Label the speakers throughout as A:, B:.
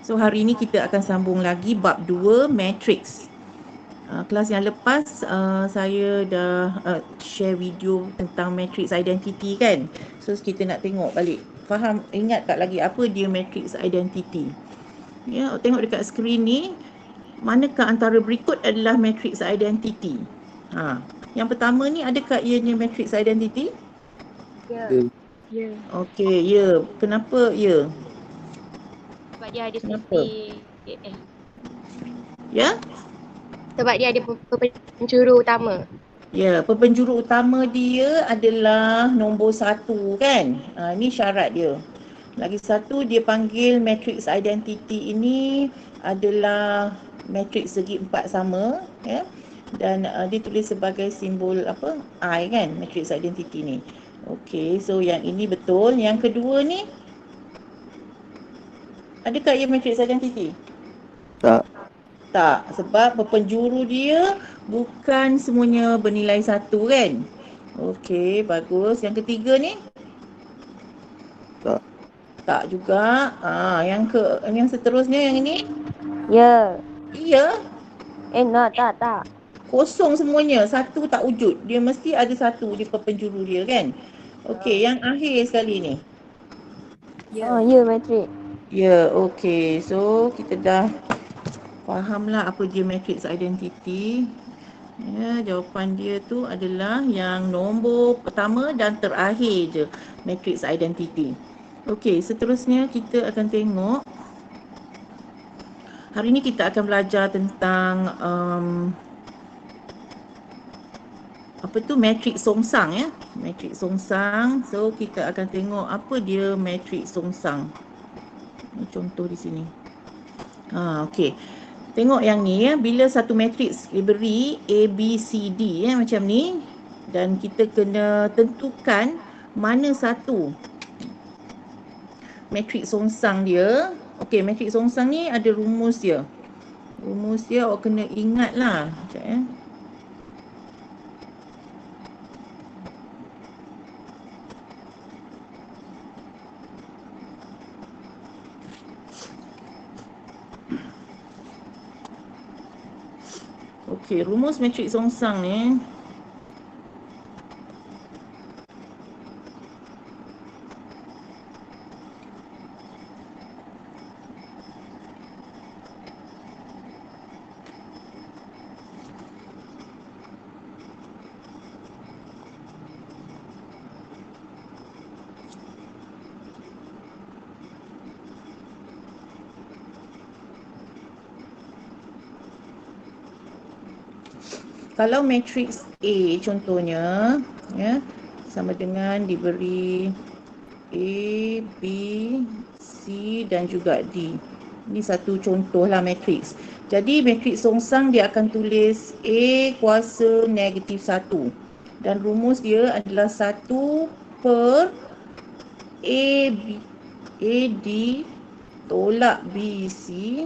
A: So hari ini kita akan sambung lagi bab 2 matrix. Kelas yang lepas saya dah share video tentang matrix identity kan. So kita nak tengok balik. Faham, ingat tak lagi apa dia matrix identity? Ya, tengok dekat skrin ni. Manakah antara berikut adalah matrix identity? Yang pertama ni, adakah ianya matrix identity?
B: Ya. Ya.
A: Okey, ya. Kenapa ya?
B: Sebab dia ada
A: Kenapa?
B: sisi
A: Ya?
B: sebab dia ada penjuru utama.
A: Ya, penjuru utama dia adalah nombor 1 kan. Ini syarat dia. Lagi satu, dia panggil matrix identity ini adalah matrix segi 4 sama, ya. Dan dia tulis sebagai simbol apa? I kan, matrix identity ni. Okey, so yang ini betul. Yang kedua ni, adakah ia matrix identity?
C: Tak.
A: Tak, sebab penjuru dia bukan semuanya bernilai 1 kan. Okey, bagus. Yang ketiga ni?
C: Tak.
A: Tak juga. Yang seterusnya yang ini?
D: Ya.
A: Iya.
D: Tak.
A: Kosong semuanya, 1 tak wujud. Dia mesti ada 1 di penjuru dia kan. Okey, yang akhir sekali ni.
D: Ya, matrix.
A: Ya, okey. So kita dah fahamlah apa dia matrix identity. Ya, jawapan dia tu adalah yang nombor pertama dan terakhir je, matrix identity. Okey, seterusnya kita akan tengok. Hari ni kita akan belajar tentang matrix songsang ya. Matrix songsang. So kita akan tengok apa dia matrix songsang. Ini contoh di sini. Okey. Tengok yang ni ya, bila satu matrix diberi A, B, C, D ya, macam ni, dan kita kena tentukan mana satu matrix songsang dia. Okey, matrix songsang ni ada rumus dia. Rumus dia awak kena ingat lah. Sekejap ya. Okey, rumus matrix songsang ni kalau matrix A contohnya ya, sama dengan diberi A, B, C dan juga D. Ini satu contohlah matrix. Jadi matrix songsang dia akan tulis A kuasa negatif 1. Dan rumus dia adalah 1 per A, D tolak B, C.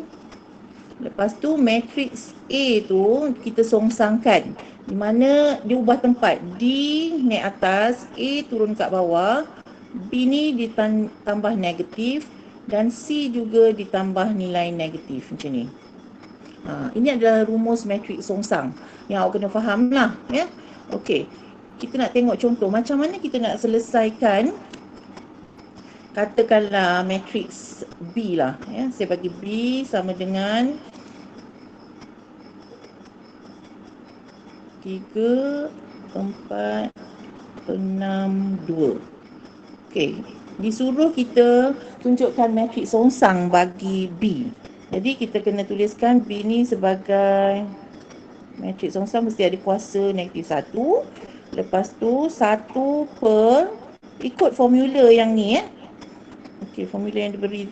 A: Lepas tu matrix A tu kita songsangkan, di mana dia ubah tempat, D naik atas, A turun kat bawah, B ni ditambah negatif dan C juga ditambah nilai negatif macam ni. Ini adalah rumus matrix songsang yang awak kena faham lah ya. Okey, kita nak tengok contoh macam mana kita nak selesaikan. Katakanlah matrix B lah ya. Saya bagi B sama dengan 3, 4, 6, 2. Okey, disuruh kita tunjukkan matrix songsang bagi B. Jadi kita kena tuliskan B ni sebagai matrix songsang mesti ada kuasa negatif 1. Lepas tu 1 per, ikut formula yang ni ya. Okey, formula yang diberi.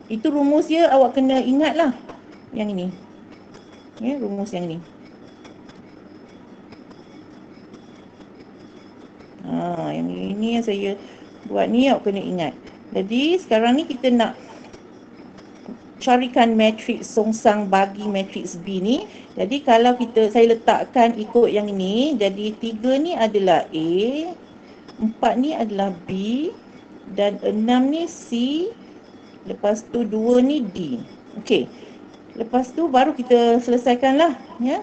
A: Itu rumus dia, awak kena ingatlah yang ini. Ya, rumus yang ni. Yang ini yang saya buat ni awak kena ingat. Jadi sekarang ni kita nak carikan matrix songsang bagi matrix B ni. Jadi kalau saya letakkan ikut yang ini, jadi 3 ni adalah A, 4 ni adalah B dan 6 ni C, Lepas tu 2 ni D. Okey. Lepas tu baru kita selesaikanlah, ya.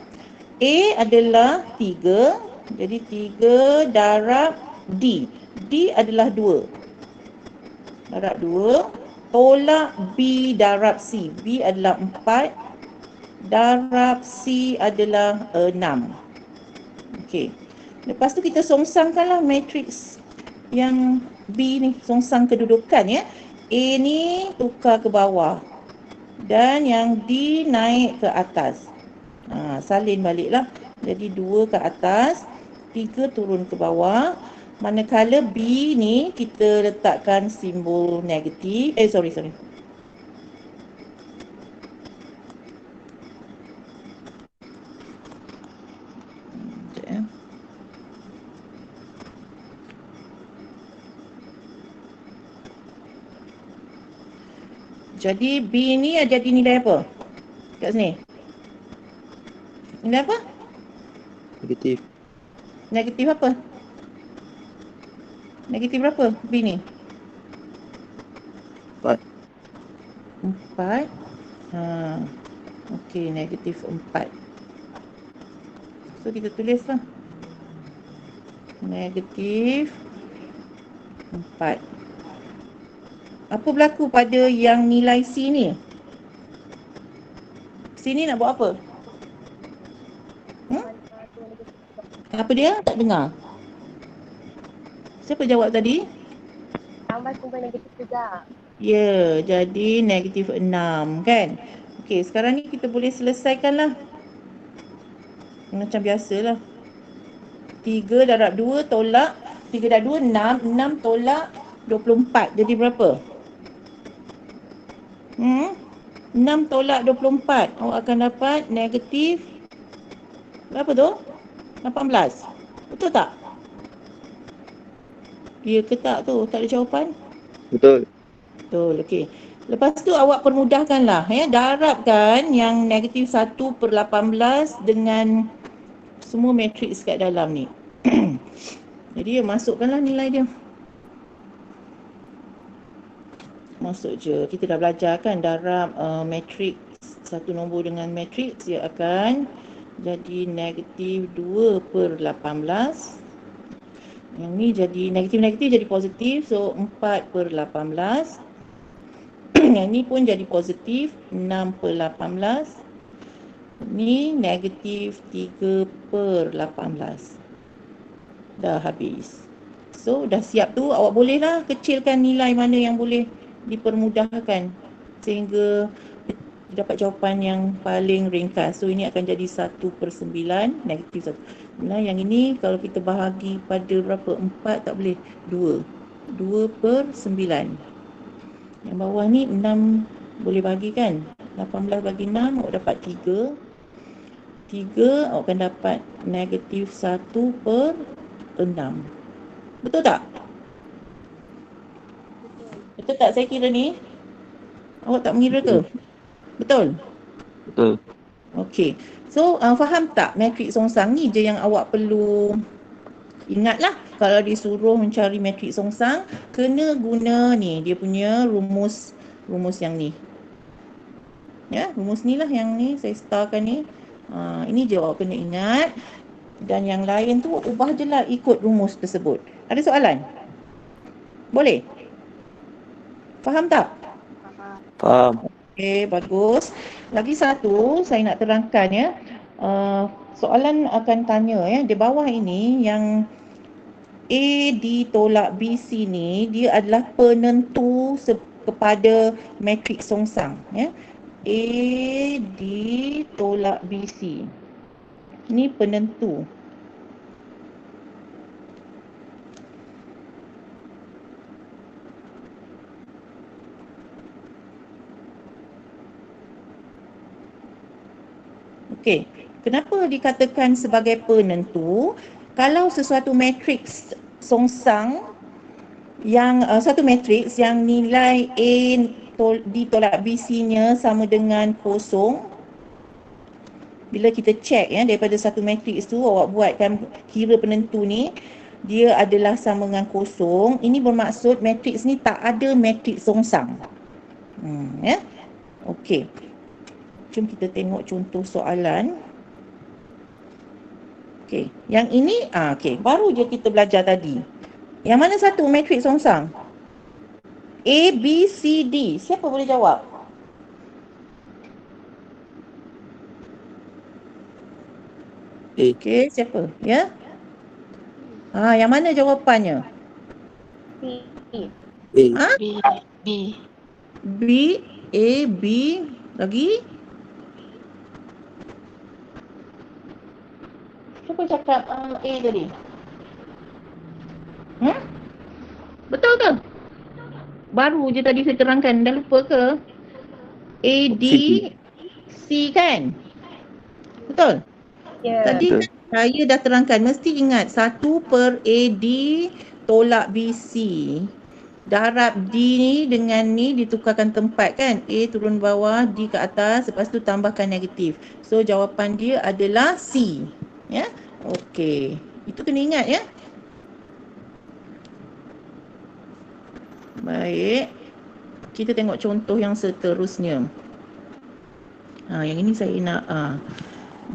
A: A adalah 3. Jadi 3 darab D. D adalah 2. Darab 2. Tolak B darab C. B adalah 4. Darab C adalah 6. Okey. Lepas tu kita songsangkanlah matriks yang B ni, songsang kedudukan, ya. A ni tukar ke bawah. Dan yang D naik ke atas. Salin baliklah. Jadi 2 ke atas, 3 turun ke bawah. Manakala B ni kita letakkan simbol negatif. Sorry. Jadi B ni jadi nilai apa? Kat sini. Nilai apa?
C: Negatif.
A: Negatif apa? Negatif berapa B ni?
C: 4.
A: 4. Okey, negatif 4. So kita tulislah. Negatif 4. Apa berlaku pada yang nilai C ni? C ni nak buat apa? Apa dia? Tak dengar. Siapa jawab tadi?
B: Tambah simbol negatif juga.
A: Ya, jadi negatif 6 kan? Okey, sekarang ni kita boleh selesaikanlah. Macam biasalah. 3 darab 2 tolak 3 darab 2, 6. 6 tolak 24. Jadi berapa? 6 tolak 24. Awak akan dapat negatif berapa tu? 18. Betul tak? Ya ke tak tu? Tak ada jawapan?
C: Betul.
A: Betul, okey. Lepas tu awak permudahkanlah, ya. Darabkan yang negatif 1/18 dengan semua matriks kat dalam ni. Jadi masukkanlah nilai dia. Masuk je. Kita dah belajar kan darab matriks satu nombor dengan matriks, dia akan jadi negatif 2/18. Yang ni jadi negatif-negatif jadi positif, so 4/18. Yang ni pun jadi positif 6/18. Ni negatif 3/18. Dah habis. So dah siap tu, awak bolehlah kecilkan nilai mana yang boleh dipermudahkan sehingga dapat jawapan yang paling ringkas. So ini akan jadi 1/9, negatif 1. Nah, yang ini kalau kita bahagi pada berapa? 4 tak boleh. 2. 2/9. Yang bawah ni 6 boleh bagi kan? 18 bagi 6 awak dapat 3. 3 awak akan dapat negatif 1/6. Betul tak? Betul tak saya kira ni? Awak tak mengira ke? Betul?
C: Betul.
A: Okey. So, faham tak matriks songsang ni je yang awak perlu ingatlah. Kalau disuruh mencari matriks songsang, kena guna ni, dia punya rumus yang ni. Ya, rumus ni lah yang ni saya starkan ni. Ini je awak kena ingat. Dan yang lain tu ubah je lah ikut rumus tersebut. Ada soalan? Boleh? Faham tak?
C: Faham.
A: Okey, bagus. Lagi satu saya nak terangkan, ya. Soalan akan tanya, ya, di bawah ini yang A ditolak BC ni, dia adalah penentu kepada matriks songsang, ya. A ditolak BC. Ini penentu. Okey, kenapa dikatakan sebagai penentu? Kalau sesuatu matriks songsang yang satu matriks yang nilai A ditolak BC-nya sama dengan 0, bila kita check, ya, daripada satu matriks tu awak buatkan kira penentu ni, dia adalah sama dengan 0. Ini bermaksud matriks ni tak ada matriks songsang. Ya. Okey. Jom kita tengok contoh soalan. Okey, yang ini okey, baru je kita belajar tadi. Yang mana satu matriks songsang? A, B, C, D. Siapa boleh jawab?
C: A.
A: Okey, siapa? Ya? Yang mana jawapannya?
B: B.
C: A.
A: Ha?
B: B. B.
A: B, A, B, lagi? Siapa cakap A tadi? Betul ke? Baru je tadi saya terangkan, dah lupa ke? A, D, C kan? Betul?
B: Ya.
A: Tadi
C: Betul.
A: kan saya dah terangkan, mesti ingat 1/AD tolak BC. Darab D ni dengan ni ditukarkan tempat kan? A turun bawah, D ke atas, lepas tu tambahkan negatif. So jawapan dia adalah C. Ya? Okey. Itu kena ingat ya. Baik. Kita tengok contoh yang seterusnya. Yang ini saya nak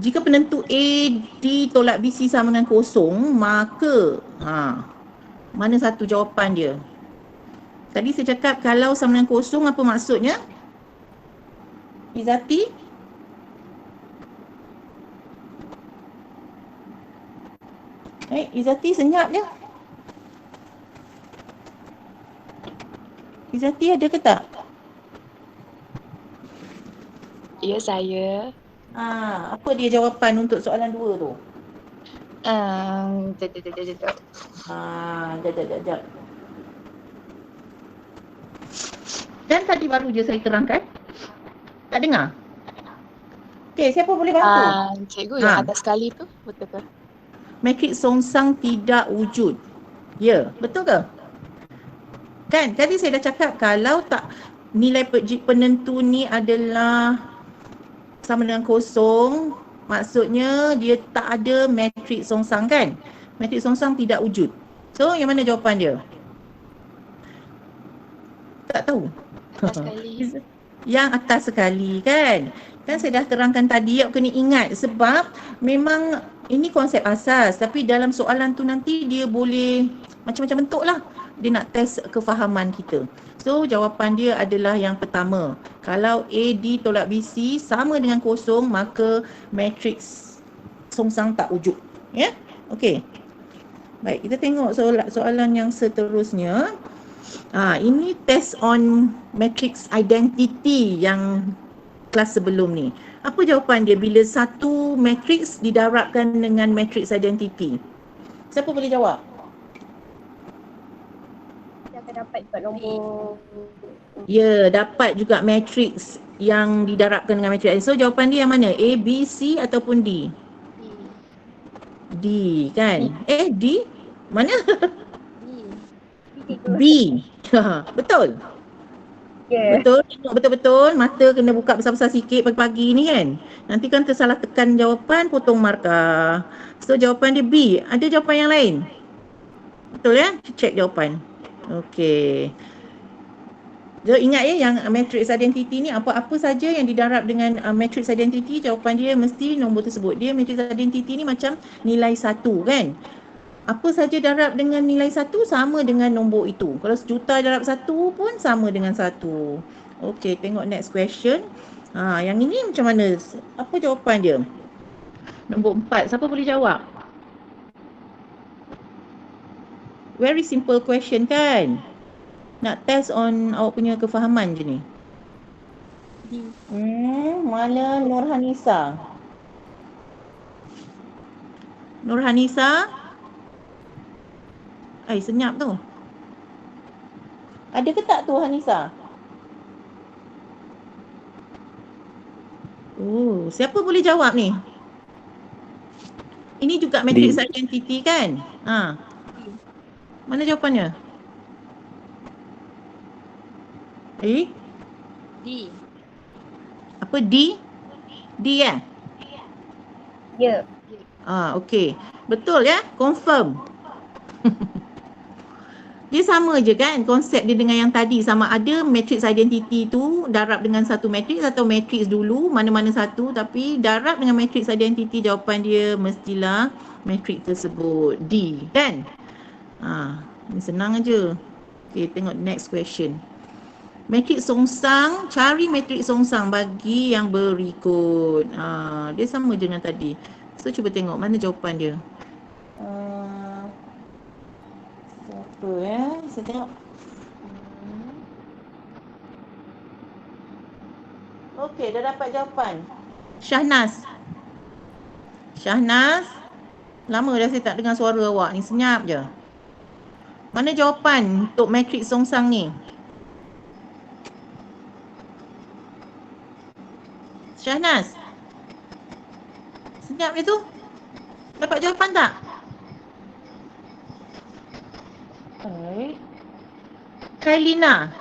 A: jika penentu AD tolak BC sama dengan kosong, maka mana satu jawapan dia? Tadi saya cakap kalau sama dengan kosong, apa maksudnya? Izzati? Izzati senyap je. Izzati ada ke tak?
B: Ya, saya.
A: Apa dia jawapan untuk soalan 2 tu?
B: Sekejap.
A: Sekejap. Dan tadi baru je saya terangkan. Tak dengar? Okey, siapa boleh bantu?
B: Cikgu yang atas sekali tu, betul ke?
A: Matriks songsang tidak wujud. Ya, betul ke? Kan, tadi saya dah cakap kalau tak nilai penentu ni adalah sama dengan kosong, maksudnya dia tak ada matriks songsang kan? Matriks songsang tidak wujud. So, yang mana jawapan dia? Tak tahu.
B: Atas sekali.
A: Yang atas sekali kan? Kan saya dah terangkan tadi, awak kena ingat sebab memang ini konsep asas, tapi dalam soalan tu nanti dia boleh macam-macam bentuk lah. Dia nak test kefahaman kita. So jawapan dia adalah yang pertama. Kalau AD tolak BC sama dengan kosong, maka matriks songsang tak wujud. Ya? Okey. Baik, kita tengok soalan yang seterusnya. Ini test on matrix identity yang kelas sebelum ni. Apa jawapan dia bila satu matrix didarabkan dengan matrix identity? Siapa boleh jawab?
B: Dia akan dapat juga nombor.
A: Ya, dapat juga matrix yang didarabkan dengan matrix. So jawapan dia yang mana? A, B, C ataupun D? D kan? D? Mana? B. Betul?
B: Ya.
A: Betul, tengok betul-betul, mata kena buka besar-besar sikit pagi-pagi ni kan. Nanti kan tersalah tekan jawapan, potong markah. So jawapan dia B. Ada jawapan yang lain? Betul ya? Check jawapan. Okey. So ingat ya, yang matrix identity ni apa-apa saja yang didarab dengan matrix identity, jawapan dia mesti nombor tersebut. Dia matrix identity ni macam nilai 1 kan. Apa saja darab dengan nilai 1 sama dengan nombor itu. Kalau 1,000,000 darab 1 pun sama dengan 1. Okey, tengok next question. Yang ini macam mana? Apa jawapan dia? Nombor 4. Siapa boleh jawab? Very simple question kan? Nak test on awak punya kefahaman je ni. Mana Nurhanisa? Nurhanisa? Senyap tu. Ada ke tak tu Hanisa? Siapa boleh jawab ni? Ini juga matrix identity kan? Mana jawapannya?
B: D.
A: Apa D? D ya?
B: Ya.
A: Okey. Betul ya? Confirm. Dia sama je kan konsep dia dengan yang tadi, sama ada matrix identity tu darab dengan satu matrix atau matrix dulu mana-mana satu, tapi darab dengan matrix identity, jawapan dia mestilah matrix tersebut D kan. Ni senang aja. Okay, tengok next question. Matrix songsang, cari matrix songsang bagi yang berikut. Dia sama je dengan tadi. So cuba tengok mana jawapan dia. Siapa saya tengok. Okey, dah dapat jawapan. Syahnas. Syahnas. Lama dah saya tak dengar suara awak ni, senyap je. Mana jawapan untuk matrix songsang ni? Syahnas. Senyap je tu. Dapat jawapan tak? Baik. Kailina.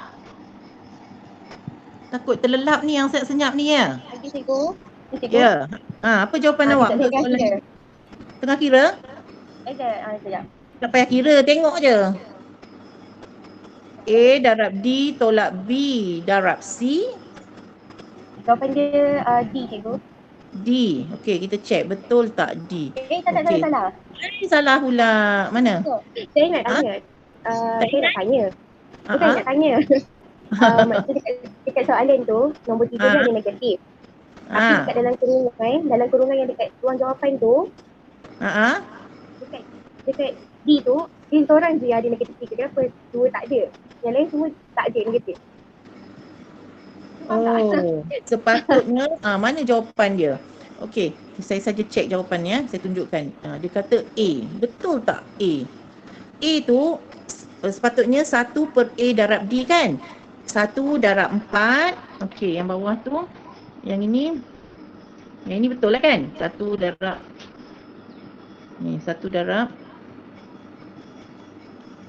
A: Takut terlelap ni yang senyap ni ya?
B: Lagi cikgu.
A: Ya. Apa jawapan awak?
B: Tengah kira.
A: Tengah kira?
B: Sekejap.
A: Tak payah kira, tengok je. A darab D tolak B darab C.
B: Jawapan dia D cikgu.
A: D. Okey, kita check betul tak D.
B: Salah.
A: Salah pula. Mana?
B: Saya nak tanya. Saya nak tanya. Bukan nak tanya. Maksudnya dekat soalan tu, nombor 3 dia ada negatif. Tapi dekat dalam kurungan yang dekat ruang jawapan tu, dekat D tu, dia seorang je yang ada negatif 3. Kenapa? Dua tak ada. Yang lain semua tak ada negatif.
A: Sepatutnya mana jawapan dia? Okey, saya saja cek jawapannya, saya tunjukkan. Dia kata A. Betul tak A? A tu sepatutnya 1 per A darab D kan? 1 darab 4. Okey, yang bawah tu. Yang ini betul lah kan? 1 darab ni, 1 darab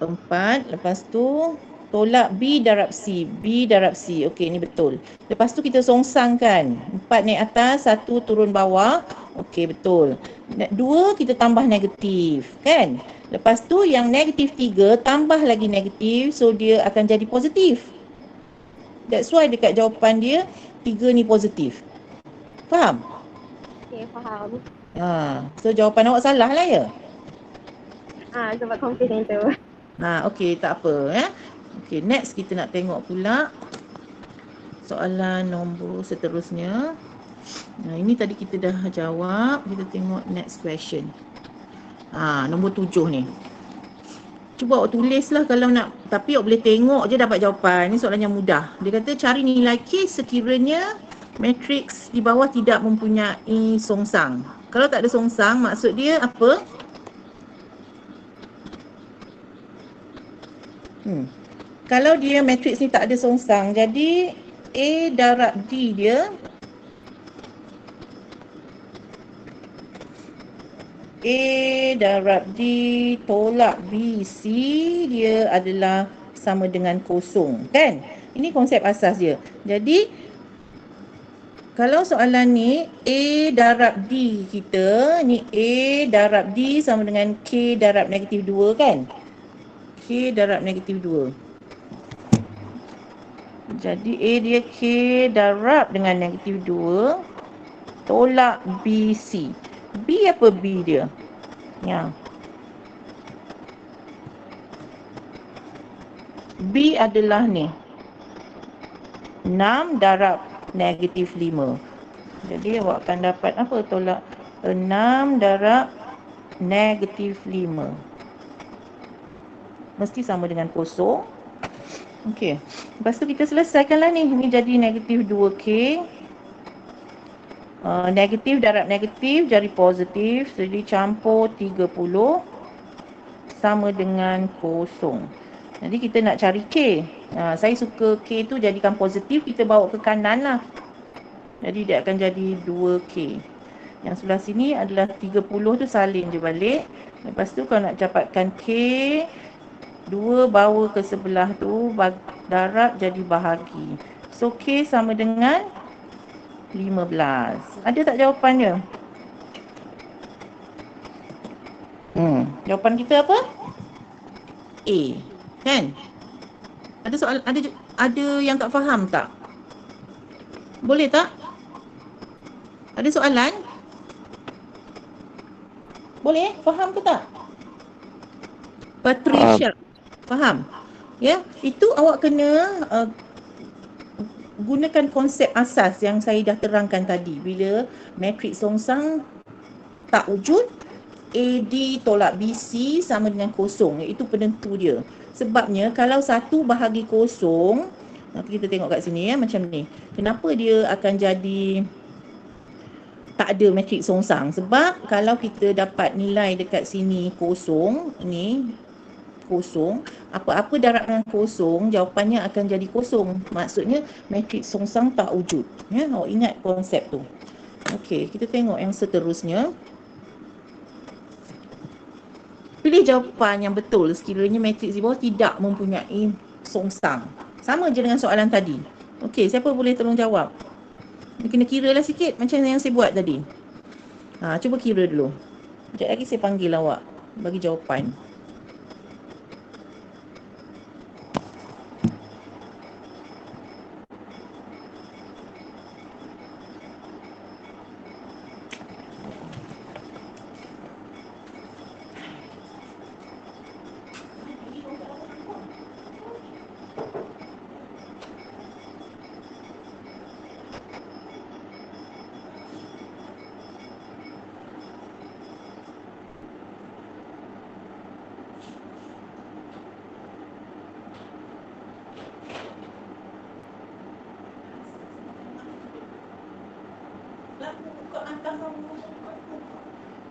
A: 4. Lepas tu tolak B darab C. B darab C. Okey, ni betul. Lepas tu kita songsangkan. 4 naik atas, 1 turun bawah. Okey, betul. 2 kita tambah negatif, kan? Lepas tu yang negatif 3 tambah lagi negatif. So, dia akan jadi positif. That's why dekat jawapan dia, 3 ni positif. Faham?
B: Okay, faham.
A: So, jawapan awak salah lah ya?
B: Sebab confident tu.
A: Okey, tak apa ya. Okey, next kita nak tengok pula soalan nombor seterusnya. Ini tadi kita dah jawab. Kita tengok next question. Nombor 7 ni. Cuba awak tulislah kalau nak. Tapi awak boleh tengok je dapat jawapan. Ni soalan yang mudah. Dia kata cari nilai K sekiranya matriks di bawah tidak mempunyai songsang. Kalau tak ada songsang, maksud dia apa? Kalau dia matriks ni tak ada songsang, jadi A darab D dia A darab D tolak B C dia adalah sama dengan kosong, kan? Ini konsep asas dia. Jadi kalau soalan ni A darab D kita, ni A darab D sama dengan K darab negatif 2 kan? K darab negatif 2. Jadi A dia K darab dengan negatif 2 tolak BC. B apa B dia? Ya. B adalah ni 6 darab negatif 5. Jadi awak akan dapat apa? Tolak 6 darab negatif 5. Mesti sama dengan kosong. Okey. Lepas tu kita selesaikanlah ni. Ini jadi negatif 2K. Negatif darab negatif jadi positif. Jadi campur 30 sama dengan kosong. Jadi kita nak cari K. Saya suka K tu jadikan positif. Kita bawa ke kanan lah. Jadi dia akan jadi 2K. Yang sebelah sini adalah 30 tu salin je balik. Lepas tu kalau nak dapatkan K, 2 bawa ke sebelah tu, darab jadi bahagi. So, K sama dengan 15. Ada tak jawapannya? Jawapan kita apa? A. Kan? Ada soal, ada yang tak faham tak? Boleh tak? Ada soalan? Boleh? Faham ke tak? Patricia. Faham? Ya, itu awak kena gunakan konsep asas yang saya dah terangkan tadi. Bila matriks songsang tak wujud, AD tolak BC sama dengan kosong, iaitu penentu dia. Sebabnya kalau 1 bahagi kosong, nanti kita tengok kat sini ya, macam ni. Kenapa dia akan jadi tak ada matriks songsang? Sebab kalau kita dapat nilai dekat sini kosong, ni kosong, apa-apa darab dengan kosong, jawapannya akan jadi kosong. Maksudnya matriks songsang tak wujud. Ya, awak ingat konsep tu. Okey, kita tengok yang seterusnya. Pilih jawapan yang betul sekiranya matriks di bawah tidak mempunyai songsang. Sama je dengan soalan tadi. Okey, siapa boleh tolong jawab? Dia kena kira lah sikit macam yang saya buat tadi. Cuba kira dulu. Sekejap lagi saya panggil awak bagi jawapan.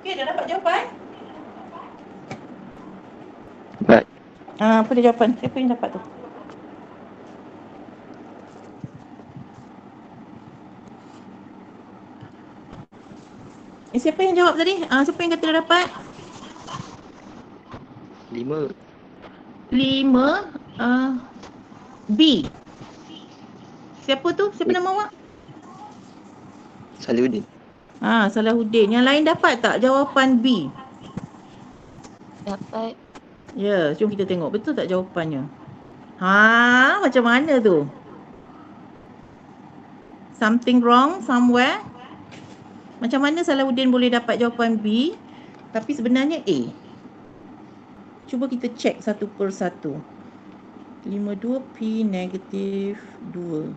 A: Okey, dah dapat jawapan?
C: Baik.
A: Apa dia jawapan? Siapa yang dapat tu? Siapa yang jawab tadi? Siapa yang kata dah dapat?
C: 5.
A: 5 B. Siapa tu? Siapa nama awak?
C: Salahuddin.
A: Salahuddin. Yang lain dapat tak jawapan B?
D: Dapat.
A: Ya, jom kita tengok betul tak jawapannya. Macam mana tu? Something wrong somewhere? Macam mana Salahuddin boleh dapat jawapan B tapi sebenarnya A? Cuba kita cek satu per satu. 52 P negatif 2.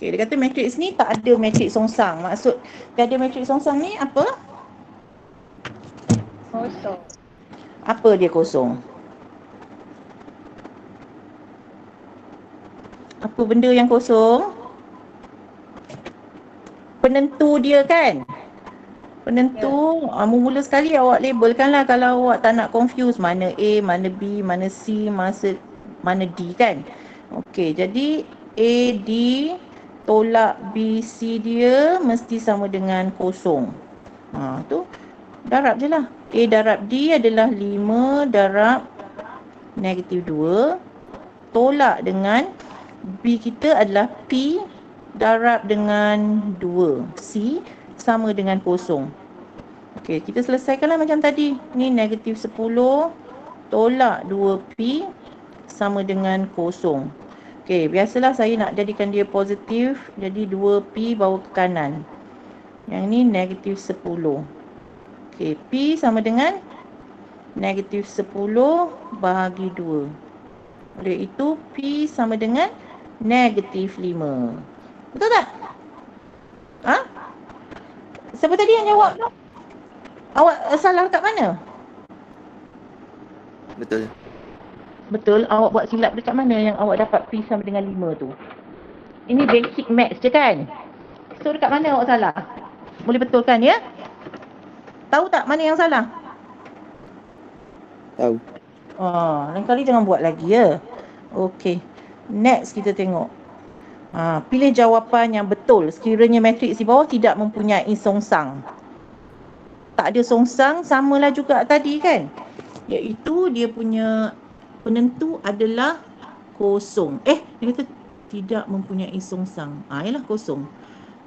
A: Okay, dia kata matriks ni tak ada matriks songsang. Maksud tak ada matriks songsang ni apa?
B: Kosong.
A: Apa dia kosong? Apa benda yang kosong? Penentu dia kan? Penentu, mula sekali awak labelkanlah kalau awak tak nak confuse mana A, mana B, mana C, mana D kan? Okey, jadi A, D tolak B, C dia mesti sama dengan kosong. Tu darab je lah. A darab D adalah 5 darab negatif 2 tolak dengan B kita adalah P darab dengan 2 C sama dengan kosong. Okey, kita selesaikanlah macam tadi. Ni negatif 10 tolak 2P sama dengan kosong. Okey, biasalah saya nak jadikan dia positif. Jadi 2P bawa ke kanan. Yang ni negatif 10. Okey, P sama dengan negatif 10 bahagi 2. Oleh itu, P sama dengan negatif 5. Betul tak? Siapa tadi yang jawab tu? Awak salah kat mana?
C: Betul.
A: Betul, awak buat silap dekat mana yang awak dapat P sama dengan 5 tu? Ini basic maths je kan? So dekat mana awak salah? Boleh betulkan ya? Tahu tak mana yang salah?
C: Tahu.
A: Lain kali jangan buat lagi ya. Okey. Next kita tengok. Pilih jawapan yang betul sekiranya matriks di bawah tidak mempunyai songsang. Tak ada songsang, samalah juga tadi kan? Iaitu dia punya penentu adalah kosong. Dia kata tidak mempunyai songsang. Ialah kosong.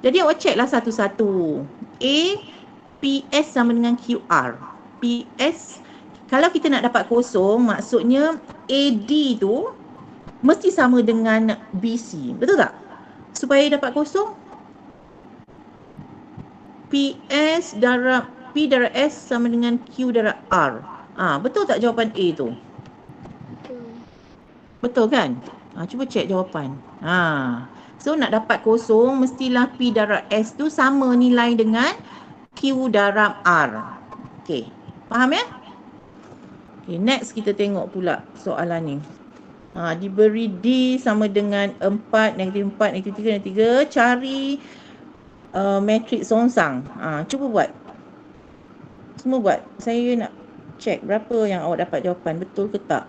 A: Jadi awak check lah satu-satu. A, PS sama dengan QR. PS, kalau kita nak dapat kosong, maksudnya AD tu mesti sama dengan BC. Betul tak? Supaya dapat kosong, PS darab P darab S sama dengan Q darab R. Betul tak jawapan A tu? Betul kan? Cuba cek jawapan. So nak dapat kosong, mestilah P darab S tu sama nilai dengan Q darab R. Okey, faham ya? Okay, next kita tengok pula soalan ni. Diberi D sama dengan 4, negatif 4, negatif 3, negatif 3. Cari matriks songsang. Cuba buat. Semua buat. Saya nak check berapa yang awak dapat jawapan. Betul ke tak?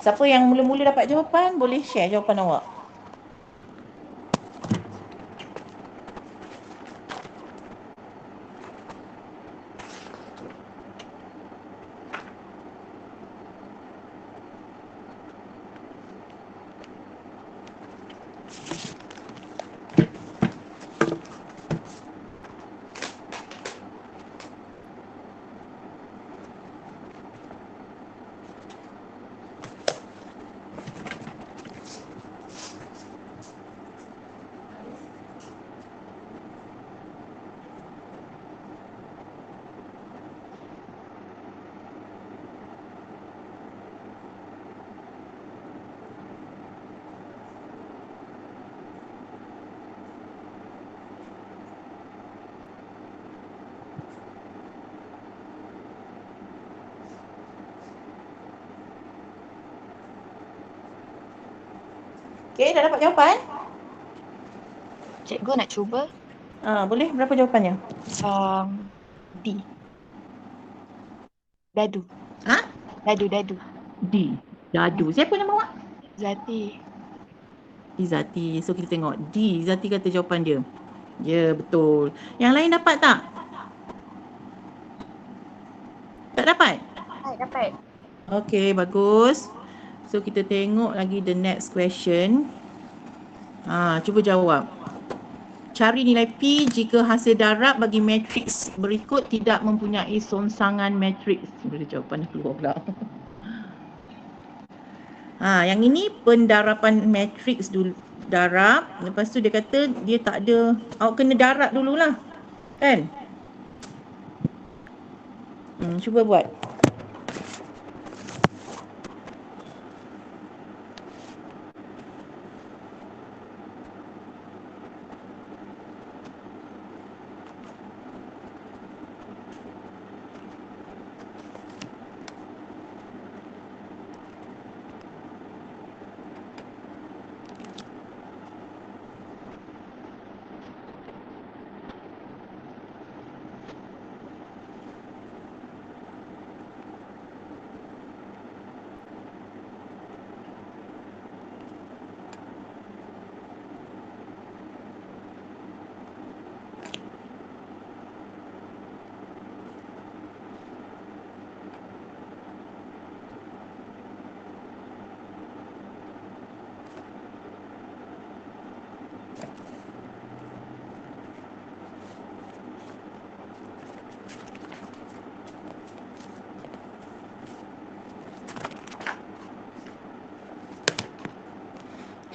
A: Siapa yang mula-mula dapat jawapan, boleh share jawapan awak. Okay, dah dapat jawapan?
E: Cikgu nak cuba.
A: Boleh, berapa jawapannya?
E: D. Dadu. Dadu.
A: D. Dadu. Siapa nama awak?
E: Zati.
A: Zati. So kita tengok D. Zati kata jawapan dia. Ya, betul. Yang lain dapat tak? Tak dapat?
B: Dapat.
A: Okay, bagus. So kita tengok lagi the next question. Cuba jawab. Cari nilai P jika hasil darab bagi matriks berikut tidak mempunyai songsangan matriks. Boleh jawapan dah keluar pula. Yang ini pendarapan matriks dulu. Darab. Lepas tu dia kata dia tak ada. Awak kena darab dululah. Kan? Cuba buat.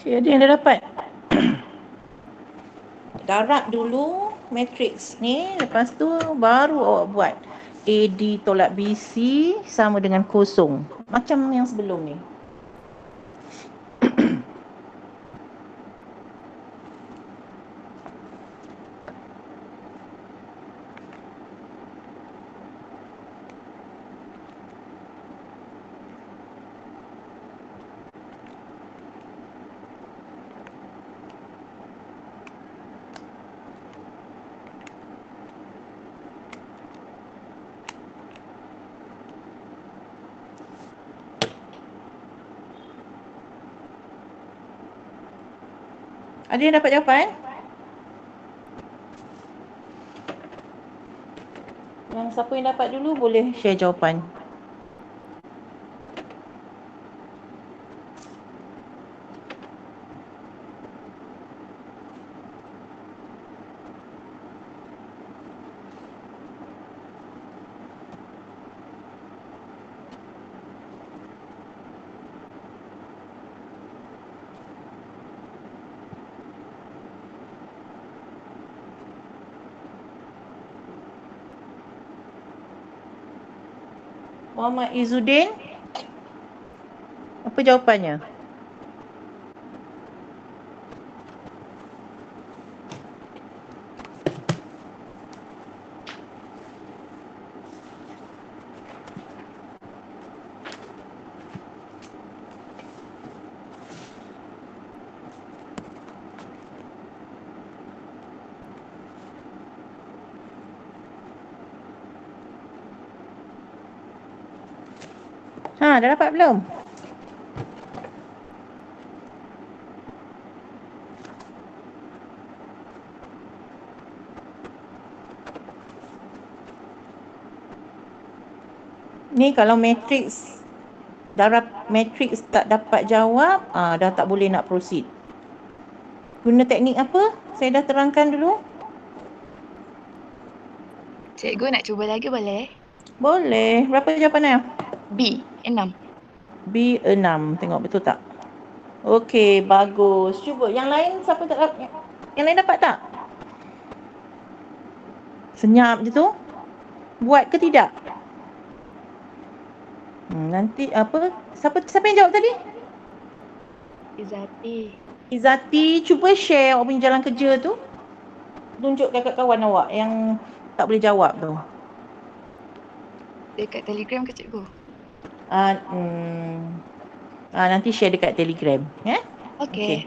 A: Ada yang dah dapat? Darab dulu matriks ni, lepas tu baru awak buat AD tolak BC sama dengan kosong. Macam yang sebelum ni. Ada yang dapat jawapan? Yang siapa yang dapat dulu boleh share jawapan. Muhammad Izzuddin, apa jawapannya? Dah dapat belum? Ni kalau matrix, darab matrix tak dapat jawab, dah tak boleh nak proceed. Guna teknik apa? Saya dah terangkan dulu.
E: Cikgu nak cuba lagi boleh?
A: Boleh. Berapa jawapannya?
E: B, 6.
A: B 6. Tengok betul tak? Okey, bagus. Cuba. Yang lain siapa tak dapat? Yang lain dapat tak? Senyap je tu. Buat ke tidak? Nanti apa? Siapa yang jawab tadi?
E: Izzati.
A: Izzati, cuba share awak punya jalan kerja tu. Tunjuk kat kawan awak yang tak boleh jawab tu.
E: Dekat Telegram ke cikgu?
A: Nanti share dekat Telegram.
E: Okey.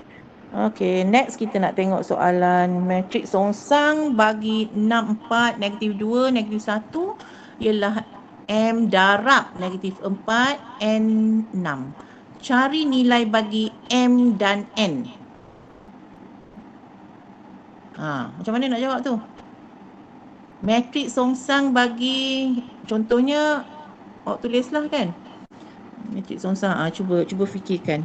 A: Okey, next kita nak tengok soalan matrix songsang bagi 6, 4, -2, -1 ialah M darab -4, N 6. Cari nilai bagi M dan N. Macam mana nak jawab tu? Matrix songsang bagi, contohnya awak tulislah kan. Matrix songsang, cuba fikirkan.